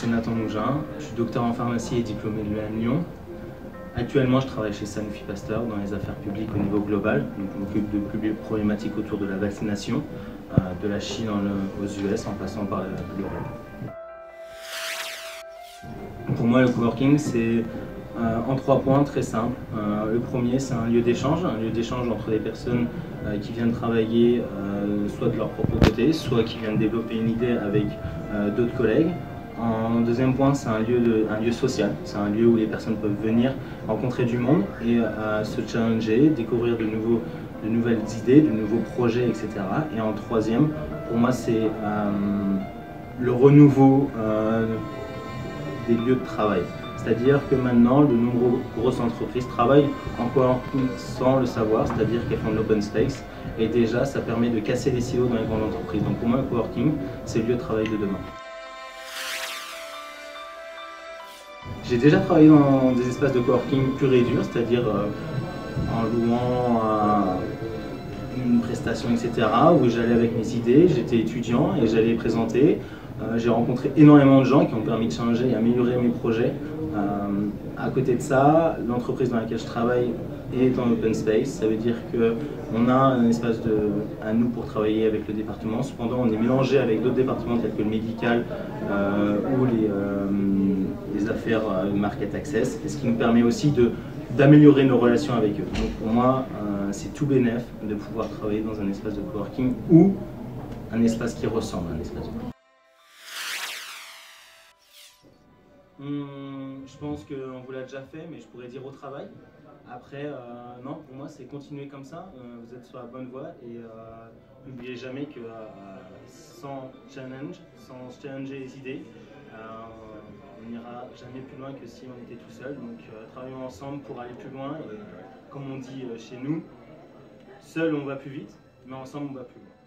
c'est Nathan Mougin, je suis docteur en pharmacie et diplômé de l'EM Lyon. Actuellement, je travaille chez Sanofi Pasteur dans les affaires publiques au niveau global. Donc, je m'occupe de problématiques autour de la vaccination, de la Chine aux US en passant par l'Europe. Pour moi, le coworking, c'est en 3 points très simples. Le premier, c'est un lieu d'échange entre les personnes qui viennent travailler soit de leur propre côté, soit qui viennent développer une idée avec d'autres collègues. En deuxième point, c'est un lieu social, c'est un lieu où les personnes peuvent venir rencontrer du monde et se challenger, découvrir de nouvelles idées, de nouveaux projets, etc. Et en troisième, pour moi, c'est le renouveau des lieux de travail. C'est-à-dire que maintenant, de nombreuses grosses entreprises travaillent en coworking sans le savoir, c'est-à-dire qu'elles font de l'open space. Et déjà, ça permet de casser les silos dans les grandes entreprises. Donc pour moi, le coworking, c'est le lieu de travail de demain. J'ai déjà travaillé dans des espaces de coworking pur et dur, c'est-à-dire en louant une prestation, etc., où j'allais avec mes idées, j'étais étudiant et j'allais présenter. J'ai rencontré énormément de gens qui ont permis de changer et améliorer mes projets. À côté de ça, l'entreprise dans laquelle je travaille est en open space, ça veut dire qu'on a un espace à nous pour travailler avec le département. Cependant, on est mélangé avec d'autres départements tels que le médical ou les affaires market access, ce qui nous permet aussi d'améliorer nos relations avec eux. Donc pour moi, c'est tout bénef de pouvoir travailler dans un espace de coworking ou un espace qui ressemble à un espace de coworking. Je pense qu'on vous l'a déjà fait, mais je pourrais dire au travail. Après, non, pour moi, c'est continuer comme ça. Vous êtes sur la bonne voie et n'oubliez jamais que sans challenger les idées, on n'ira jamais plus loin que si on était tout seul. Donc, travaillons ensemble pour aller plus loin. Et comme on dit chez nous, seul on va plus vite, mais ensemble on va plus loin.